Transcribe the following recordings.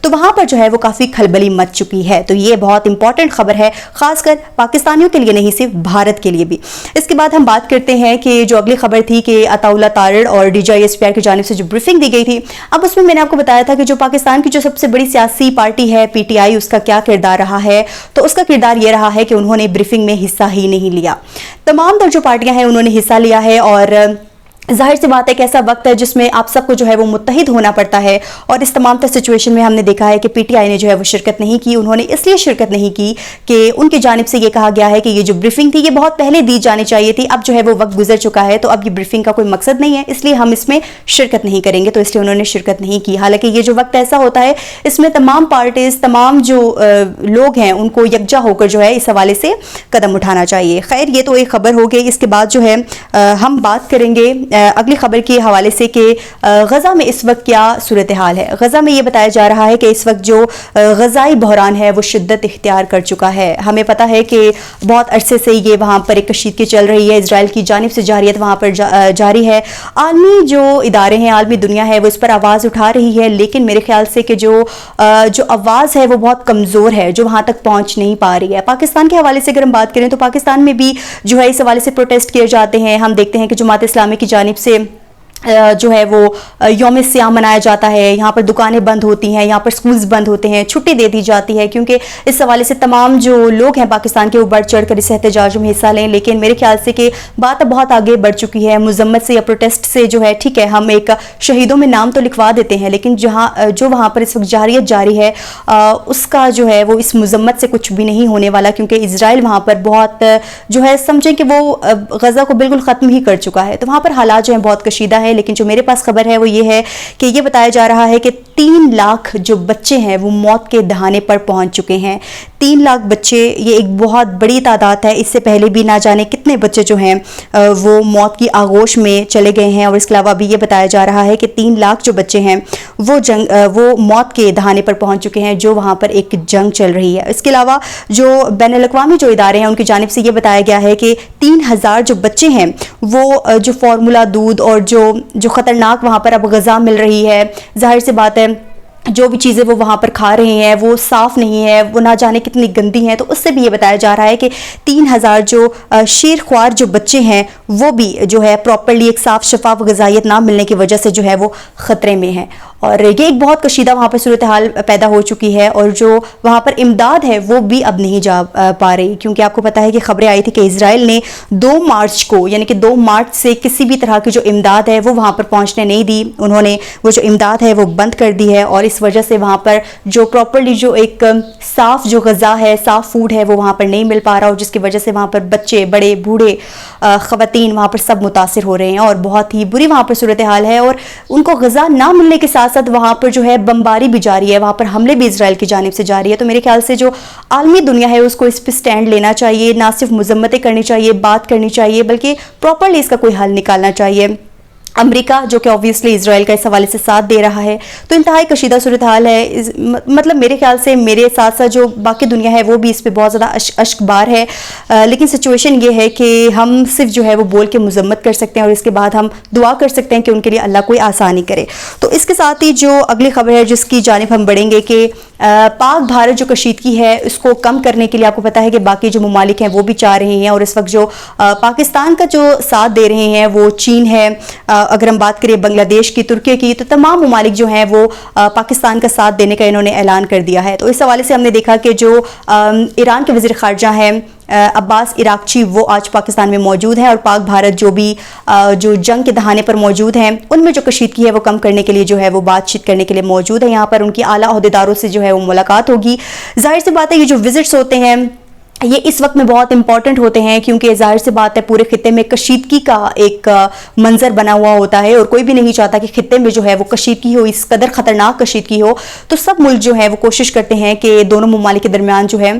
تو وہاں پر جو ہے وہ کافی کھلبلی مچ چکی ہے. تو یہ بہت امپورٹنٹ خبر ہے, خاص کر پاکستانیوں کے لیے نہیں, صرف بھارت کے لیے بھی. اس کے بعد ہم بات کرتے ہیں کہ جو اگلی خبر تھی کہ عطا اللہ تارڑ اور DGI-SPR کی جانب سے جو بریفنگ دی گئی تھی, اب اس میں نے آپ کو بتایا تھا کہ جو پاکستان کی جو سب سے بڑی سیاسی پارٹی ہے PTI, اس کا کیا کردار رہا ہے. تو اس کا کردار یہ رہا ہے کہ انہوں نے بریفنگ میں حصہ ہی نہیں لیا. تمام تر جو پارٹیاں ہیں انہوں نے حصہ لیا ہے, اور ظاہر سی بات ہے کہ ایسا وقت ہے جس میں آپ سب کو جو ہے وہ متحد ہونا پڑتا ہے, اور اس تمام تر سچویشن میں ہم نے دیکھا ہے کہ PTI نے جو ہے وہ شرکت نہیں کی. انہوں نے اس لیے شرکت نہیں کی کہ ان کی جانب سے یہ کہا گیا ہے کہ یہ جو بریفنگ تھی یہ بہت پہلے دی جانی چاہیے تھی, اب جو ہے وہ وقت گزر چکا ہے, تو اب یہ بریفنگ کا کوئی مقصد نہیں ہے, اس لیے ہم اس میں شرکت نہیں کریں گے. تو اس لیے انہوں نے شرکت نہیں کی. حالانکہ یہ جو وقت ایسا ہوتا ہے اس میں تمام پارٹیز, تمام جو لوگ ہیں ان کو یکجا ہو کر جو ہے اس حوالے سے قدم اٹھانا چاہیے. خیر, یہ تو ایک خبر ہو گئی. اس کے بعد جو ہے ہم بات کریں گے اگلی خبر کے حوالے سے کہ غزہ میں اس وقت کیا صورتحال ہے. غزہ میں یہ بتایا جا رہا ہے کہ اس وقت جو غزائی بحران ہے وہ شدت اختیار کر چکا ہے. ہمیں پتا ہے کہ بہت عرصے سے یہ وہاں پر ایک کشیدگی چل رہی ہے, اسرائیل کی جانب سے جارحیت وہاں پر جاری ہے. عالمی جو ادارے ہیں, عالمی دنیا ہے, وہ اس پر آواز اٹھا رہی ہے, لیکن میرے خیال سے کہ جو آواز ہے وہ بہت کمزور ہے, جو وہاں تک پہنچ نہیں پا رہی ہے. پاکستان کے حوالے سے اگر ہم بات کریں تو پاکستان میں بھی جو ہے اس حوالے سے پروٹیسٹ کیے جاتے ہیں. ہم دیکھتے ہیں کہ جماعت اسلامی کی جانب سے جو ہے وہ یوم سیام منایا جاتا ہے, یہاں پر دکانیں بند ہوتی ہیں, یہاں پر سکولز بند ہوتے ہیں, چھٹی دے دی جاتی ہے, کیونکہ اس حوالے سے تمام جو لوگ ہیں پاکستان کے وہ بڑھ چڑھ کر اس احتجاج میں حصہ لیں. لیکن میرے خیال سے کہ بات اب بہت آگے بڑھ چکی ہے. مذمت سے یا پروٹیسٹ سے جو ہے ٹھیک ہے ہم ایک شہیدوں میں نام تو لکھوا دیتے ہیں, لیکن جو وہاں پر اس وقت جارحیت جاری ہے اس کا جو ہے وہ اس مذمت سے کچھ بھی نہیں ہونے والا, کیونکہ اسرائیل وہاں پر بہت جو ہے سمجھیں کہ وہ غزہ کو بالکل ختم ہی کر چکا ہے. تو وہاں پر حالات جو ہیں بہت کشیدہ ہیں. لیکن جو میرے پاس خبر ہے وہ یہ ہے کہ یہ بتایا جا رہا ہے کہ 3 لاکھ جو بچے ہیں وہ موت کے دہانے پر پہنچ چکے ہیں. 3 لاکھ بچے, یہ ایک بہت بڑی تعداد ہے. اس سے پہلے بھی نہ جانے کتنے بچے جو ہیں وہ موت کی آغوش میں چلے گئے ہیں. اور اس کے علاوہ بھی یہ بتایا جا رہا ہے کہ 3 لاکھ جو بچے ہیں وہ موت کے دہانے پر پہنچ چکے ہیں, جو وہاں پر ایک جنگ چل رہی ہے. اس کے علاوہ جو بین الاقوامی جو ادارے ہیں ان کی جانب سے یہ بتایا گیا ہے کہ 3000 جو بچے ہیں وہ جو فارمولا دودھ اور جو خطرناک وہاں پر اب غذا مل رہی ہے, ظاہر سی بات ہے جو بھی چیزیں وہ وہاں پر کھا رہے ہیں وہ صاف نہیں ہے, وہ نہ جانے کتنی گندی ہیں. تو اس سے بھی یہ بتایا جا رہا ہے کہ 3000 جو شیر خوار جو بچے ہیں وہ بھی جو ہے پراپرلی ایک صاف شفاف غذائیت نہ ملنے کی وجہ سے جو ہے وہ خطرے میں ہیں. اور یہ ایک بہت کشیدہ وہاں پر صورتحال پیدا ہو چکی ہے, اور جو وہاں پر امداد ہے وہ بھی اب نہیں جا پا رہی, کیونکہ آپ کو پتا ہے کہ خبریں آئی تھی کہ اسرائیل نے 2 مارچ کو یعنی کہ 2 مارچ سے کسی بھی طرح کی جو امداد ہے وہ وہاں پر پہنچنے نہیں دی. انہوں نے وہ جو امداد ہے وہ بند کر دی ہے, اور اس وجہ سے وہاں پر جو پراپرلی جو ایک صاف جو غذا ہے, صاف فوڈ ہے وہ وہاں پر نہیں مل پا رہا, اور جس کی وجہ سے وہاں پر بچے, بڑے, بوڑھے, خواتین وہاں پر سب متاثر ہو رہے ہیں, اور بہت ہی بری وہاں پر صورتحال ہے. اور ان کو غذا نہ ملنے کے ساتھ ساتھ وہاں پر جو ہے بمباری بھی جاری ہے, وہاں پر حملے بھی اسرائیل کی جانب سے جاری ہے. تو میرے خیال سے جو عالمی دنیا ہے اس کو اس پہ سٹینڈ لینا چاہیے, نہ صرف مذمتیں کرنی چاہیے, بات کرنی چاہیے, بلکہ پراپرلی اس کا کوئی حل نکالنا چاہیے. امریکہ جو کہ اوبویسلی اسرائیل کا اس حوالے سے ساتھ دے رہا ہے, تو انتہائی کشیدہ صورتحال ہے. مطلب میرے خیال سے میرے ساتھ ساتھ جو باقی دنیا ہے وہ بھی اس پہ بہت زیادہ اشک بار ہے. لیکن سچویشن یہ ہے کہ ہم صرف جو ہے وہ بول کے مذمت کر سکتے ہیں, اور اس کے بعد ہم دعا کر سکتے ہیں کہ ان کے لیے اللہ کوئی آسانی کرے. تو اس کے ساتھ ہی جو اگلی خبر ہے جس کی جانب ہم بڑھیں گے کہ پاک بھارت جو کشیدگی ہے اس کو کم کرنے کے لیے آپ کو پتا ہے کہ باقی جو ممالک ہیں وہ بھی چاہ رہے ہیں, اور اس وقت جو پاکستان کا جو ساتھ دے رہے ہیں وہ چین ہے. اگر ہم بات کریں بنگلہ دیش کی, ترکی کی, تو تمام ممالک جو ہیں وہ پاکستان کا ساتھ دینے کا انہوں نے اعلان کر دیا ہے. تو اس حوالے سے ہم نے دیکھا کہ جو ایران کے وزیر خارجہ ہیں عباس عراقچی وہ آج پاکستان میں موجود ہیں, اور پاک بھارت جو بھی جو جنگ کے دہانے پر موجود ہیں ان میں جو کشیدگی ہے وہ کم کرنے کے لیے جو ہے وہ بات چیت کرنے کے لیے موجود ہے. یہاں پر ان کی اعلیٰ عہدیداروں سے جو ہے وہ ملاقات ہوگی. ظاہر سی بات ہے یہ جو وزٹس ہوتے ہیں یہ اس وقت میں بہت امپورٹنٹ ہوتے ہیں, کیونکہ ظاہر سی بات ہے پورے خطے میں کشیدگی کا ایک منظر بنا ہوا ہوتا ہے, اور کوئی بھی نہیں چاہتا کہ خطے میں جو ہے وہ کشیدگی ہو, اس قدر خطرناک کشیدگی ہو. تو سب ملک جو ہے وہ کوشش کرتے ہیں کہ دونوں ممالک کے درمیان جو ہے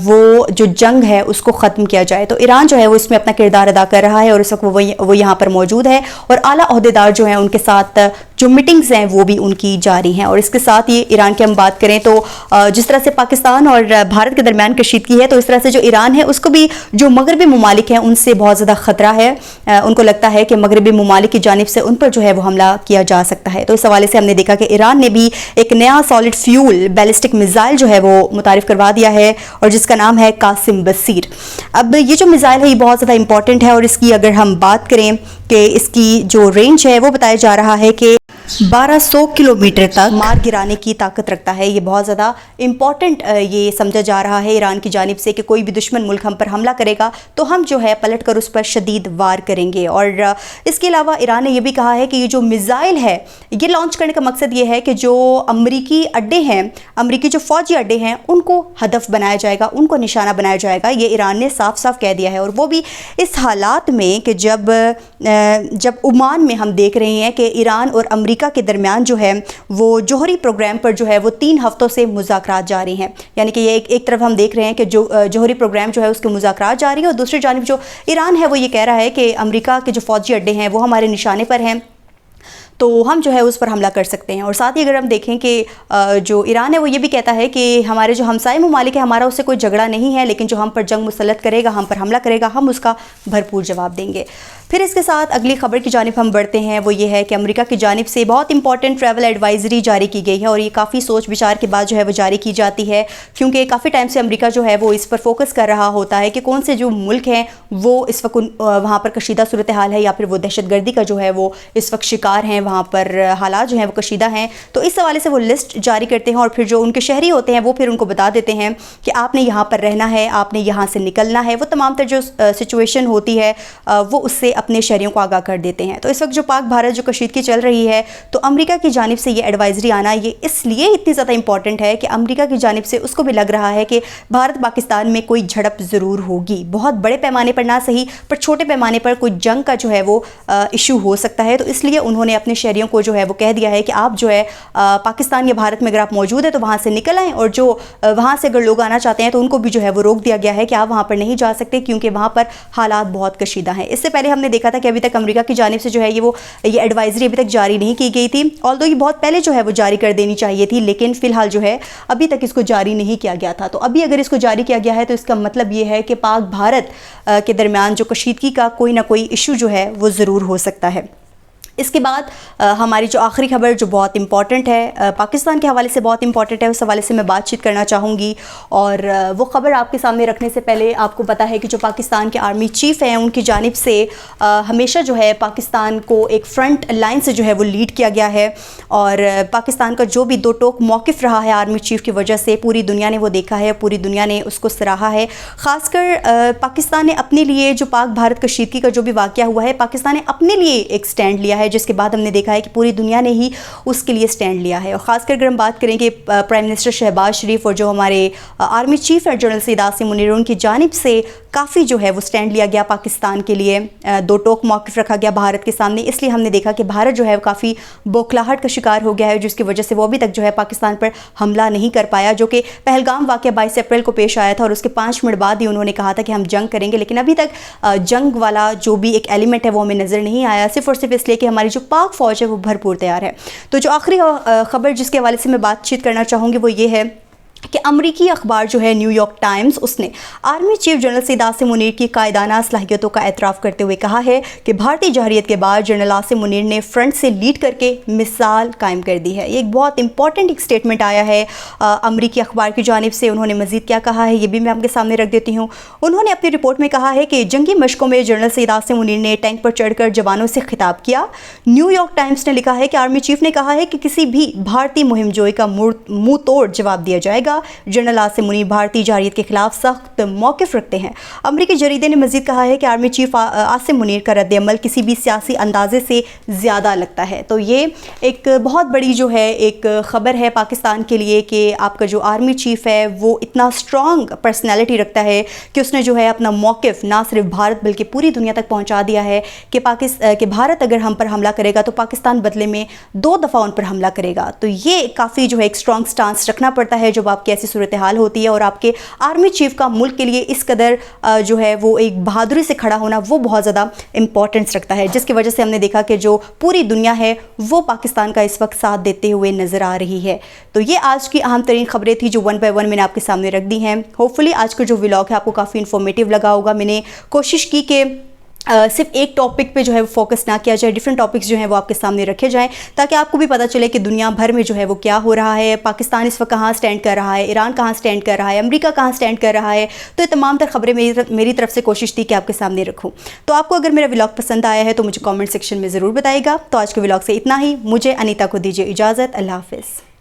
وہ جو جنگ ہے اس کو ختم کیا جائے. تو ایران جو ہے وہ اس میں اپنا کردار ادا کر رہا ہے, اور اس وقت وہ یہاں پر موجود ہے, اور اعلیٰ عہدیدار جو ہیں ان کے ساتھ جو میٹنگز ہیں وہ بھی ان کی جاری ہیں. اور اس کے ساتھ یہ ایران کی ہم بات کریں تو جس طرح سے پاکستان اور بھارت کے درمیان کشیدگی ہے, تو اس اس طرح سے جو ایران ہے اس کو بھی جو مغربی ممالک ہیں ان سے بہت زیادہ خطرہ ہے. ان کو لگتا ہے کہ مغربی ممالک کی جانب سے ان پر جو ہے وہ حملہ کیا جا سکتا ہے. تو اس حوالے سے ہم نے دیکھا کہ ایران نے بھی ایک نیا سالڈ فیول بیلسٹک میزائل جو ہے وہ متعارف کروا دیا ہے اور جس کا نام ہے قاسم بصیر. اب یہ جو میزائل ہے یہ بہت زیادہ امپورٹنٹ ہے اور اس کی اگر ہم بات کریں کہ اس کی جو رینج ہے وہ بتایا جا رہا ہے کہ 1200 کلومیٹر تک مار گرانے کی طاقت رکھتا ہے. یہ بہت زیادہ امپورٹنٹ یہ سمجھا جا رہا ہے ایران کی جانب سے کہ کوئی بھی دشمن ملک ہم پر حملہ کرے گا تو ہم جو ہے پلٹ کر اس پر شدید وار کریں گے. اور اس کے علاوہ ایران نے یہ بھی کہا ہے کہ یہ جو میزائل ہے یہ لانچ کرنے کا مقصد یہ ہے کہ جو امریکی اڈے ہیں, امریکی جو فوجی اڈے ہیں ان کو ہدف بنایا جائے گا, ان کو نشانہ بنایا جائے گا. یہ ایران نے صاف صاف کہہ دیا ہے اور وہ بھی اس حالات میں کہ جب عمان میں ہم دیکھ رہے ہیں کہ ایران اور امریکہ کے درمیان جو ہے وہ جوہری پروگرام پر جو ہے وہ 3 ہفتوں سے مذاکرات جاری ہیں. یعنی کہ یہ ایک طرف ہم دیکھ رہے ہیں کہ جو جوہری پروگرام جو ہے اس کے مذاکرات جاری ہیں اور دوسری جانب جو ایران ہے وہ یہ کہہ رہا ہے کہ امریکہ کے جو فوجی اڈے ہیں وہ ہمارے نشانے پر ہیں تو ہم جو ہے اس پر حملہ کر سکتے ہیں. اور ساتھ ہی اگر ہم دیکھیں کہ جو ایران ہے وہ یہ بھی کہتا ہے کہ ہمارے جو ہمسائے ممالک ہیں ہمارا اس سے کوئی جھگڑا نہیں ہے, لیکن جو ہم پر جنگ مسلط کرے گا, ہم پر حملہ کرے گا, ہم اس کا بھرپور جواب دیں گے. پھر اس کے ساتھ اگلی خبر کی جانب ہم بڑھتے ہیں. وہ یہ ہے کہ امریکہ کی جانب سے بہت امپورٹنٹ ٹریول ایڈوائزری جاری کی گئی ہے اور یہ کافی سوچ بچار کے بعد جو ہے وہ جاری کی جاتی ہے کیونکہ کافی ٹائم سے امریکہ جو ہے وہ اس پر فوکس کر رہا ہوتا ہے کہ کون سے جو ملک ہیں وہ اس وقت وہاں پر کشیدہ صورتحال ہے یا پھر وہ دہشت گردی کا جو ہے وہ اس وقت شکار ہیں, وہاں پر حالات جو ہیں وہ کشیدہ ہیں. تو اس حوالے سے وہ لسٹ جاری کرتے ہیں اور پھر جو ان کے شہری ہوتے ہیں وہ پھر ان کو بتا دیتے ہیں کہ آپ نے یہاں پر رہنا ہے, آپ نے یہاں سے نکلنا ہے. وہ تمام تر جو سچویشن ہوتی ہے وہ اس سے اپنے شہریوں کو آگاہ کر دیتے ہیں. تو اس وقت جو پاک بھارت جو کشیدگی چل رہی ہے تو امریکہ کی جانب سے یہ ایڈوائزری آنا یہ اس لیے اتنی زیادہ امپورٹنٹ ہے کہ امریکہ کی جانب سے اس کو بھی لگ رہا ہے کہ بھارت پاکستان میں کوئی جھڑپ ضرور ہوگی. بہت بڑے پیمانے پر نہ صحیح پر چھوٹے پیمانے پر کوئی جنگ کا جو ہے وہ ایشو ہو سکتا ہے. تو اس لیے انہوں نے اپنے شہریوں کو جو ہے وہ کہہ دیا ہے کہ آپ جو ہے پاکستان یا بھارت میں اگر آپ موجود ہیں تو وہاں سے نکل آئیں, اور جو وہاں سے اگر لوگ آنا چاہتے ہیں تو ان کو بھی جو ہے وہ روک دیا گیا ہے کہ آپ وہاں پر نہیں جا سکتے کیونکہ وہاں پر حالات بہت کشیدہ ہیں. اس سے پہلے ہم نے دیکھا تھا کہ ابھی تک امریکہ کی جانب سے جو ہے یہ ایڈوائزری ابھی تک جاری نہیں کی گئی تھی, آلدو یہ بہت پہلے جو ہے وہ جاری کر دینی چاہیے تھی, لیکن فی الحال جو ہے ابھی تک اس کو جاری نہیں کیا گیا تھا. تو ابھی اگر اس کو جاری کیا گیا ہے تو اس کا مطلب یہ ہے کہ پاک بھارت کے درمیان جو کشیدگی کا کوئی نہ کوئی ایشو جو ہے وہ ضرور ہو سکتا ہے. اس کے بعد ہماری جو آخری خبر جو بہت امپورٹنٹ ہے پاکستان کے حوالے سے بہت امپورٹنٹ ہے, اس حوالے سے میں بات چیت کرنا چاہوں گی. اور وہ خبر آپ کے سامنے رکھنے سے پہلے آپ کو پتہ ہے کہ جو پاکستان کے آرمی چیف ہیں ان کی جانب سے ہمیشہ جو ہے پاکستان کو ایک فرنٹ لائن سے جو ہے وہ لیڈ کیا گیا ہے اور پاکستان کا جو بھی دو ٹوک موقف رہا ہے آرمی چیف کی وجہ سے پوری دنیا نے وہ دیکھا ہے, پوری دنیا نے اس کو سراہا ہے. خاص کر پاکستان نے اپنے لیے جو پاک بھارت کشیدگی کا جو بھی واقعہ ہوا ہے پاکستان نے اپنے لیے ایک سٹینڈ لیا ہے, جس کے بعد ہم نے دیکھا ہے کہ پوری دنیا نے ہی اس کے لیے سٹینڈ لیا ہے. اور خاص کر اگر ہم بات کریں کہ پرائم منسٹر شہباز شریف اور جو ہمارے آرمی چیف ہیں جنرل سید عاصم منیر, ان کی جانب سے کافی جو ہے وہ سٹینڈ لیا گیا پاکستان کے لیے, دو ٹوک موقف رکھا گیا بھارت کے سامنے. اس لیے ہم نے دیکھا کہ بھارت جو ہے کافی بوکھلاہٹ کا شکار ہو گیا ہے, جس کی وجہ سے وہ ابھی تک جو ہے پاکستان پر حملہ نہیں کر پایا, جو کہ پہلگام واقعہ 22 اپریل کو پیش آیا تھا اور اس کے 5 منٹ بعد ہی انہوں نے کہا تھا کہ ہم جنگ کریں گے, لیکن ابھی تک جنگ والا جو بھی ایک ایلیمنٹ ہے وہ ہمیں نظر نہیں آیا, صرف اور صرف اس لیے کہ ہماری جو پاک فوج ہے وہ بھرپور تیار ہے. تو جو آخری خبر جس کے حوالے سے میں بات چیت کرنا چاہوں گی وہ یہ ہے کہ امریکی اخبار جو ہے نیو یارک ٹائمز, اس نے army chief general Syed Asim Munir کی قائدانہ صلاحیتوں کا اعتراف کرتے ہوئے کہا ہے کہ بھارتی جوہریت کے بعد جنرل عاصم منیر نے فرنٹ سے لیڈ کر کے مثال قائم کر دی ہے. یہ ایک بہت امپورٹنٹ ایک سٹیٹمنٹ آیا ہے امریکی اخبار کی جانب سے. انہوں نے مزید کیا کہا ہے یہ بھی میں آپ کے سامنے رکھ دیتی ہوں. انہوں نے اپنی رپورٹ میں کہا ہے کہ جنگی مشقوں میں جنرل سید عاصم منیر نے ٹینک پر چڑھ کر جوانوں سے خطاب کیا. نیو یارک ٹائمز نے لکھا ہے کہ آرمی چیف نے کہا ہے کہ کسی بھی بھارتی مہم جوئی کا منہ توڑ جواب دیا جائے گا. جنرل عاصم منیر بھارتی جارحیت کے خلاف سخت موقف رکھتے ہیں. امریکی جریدے نے مزید کہا ہے کہ آرمی چیف عاصم منیر کا رد عمل کسی بھی سیاسی اندازے سے زیادہ لگتا ہے. تو یہ ایک بہت بڑی جو ہے ایک خبر ہے پاکستان کے لیے کہ آپ کا جو آرمی چیف ہے وہ اتنا اسٹرانگ پرسنالٹی رکھتا ہے کہ اس نے جو ہے اپنا موقف نہ صرف بھارت بلکہ پوری دنیا تک پہنچا دیا ہے کہ بھارت اگر ہم پر حملہ کرے گا تو پاکستان بدلے میں 2 دفعہ ان پر حملہ کرے گا. تو یہ کافی جو ہے ایک اسٹرانگ سٹانس رکھنا پڑتا ہے جب آپ آپ کی ایسی صورتحال ہوتی ہے اور آپ کے آرمی چیف کا ملک کے لیے اس قدر جو ہے وہ ایک بہادری سے کھڑا ہونا وہ بہت زیادہ امپورٹنس رکھتا ہے، جس کی وجہ سے ہم نے دیکھا کہ جو پوری دنیا ہے وہ پاکستان کا اس وقت ساتھ دیتے ہوئے نظر آ رہی ہے۔ تو یہ آج کی اہم ترین خبریں تھی جو ون بائی ون میں نے آپ کے سامنے رکھ دی ہیں۔ ہوپ فلی آج کا جو ولاگ ہے آپ کو کافی انفارمیٹیو لگا ہوگا۔ میں نے کوشش کی کہ صرف ایک ٹاپک پہ جو ہے وہ فوکس نہ کیا جائے، ڈیفرنٹ ٹاپکس جو ہیں وہ آپ کے سامنے رکھے جائیں تاکہ آپ کو بھی پتہ چلے کہ دنیا بھر میں جو ہے وہ کیا ہو رہا ہے، پاکستان اس وقت کہاں سٹینڈ کر رہا ہے، ایران کہاں سٹینڈ کر رہا ہے، امریکہ کہاں سٹینڈ کر رہا ہے۔ تو یہ تمام تر خبریں میری طرف سے کوشش تھی کہ آپ کے سامنے رکھوں۔ تو آپ کو اگر میرا ولاگ پسند آیا ہے تو مجھے کامنٹ سیکشن میں ضرور بتائے گا۔ تو آج کے ولاگ سے اتنا ہی، مجھے انیتا کو دیجیے اجازت، اللہ حافظ۔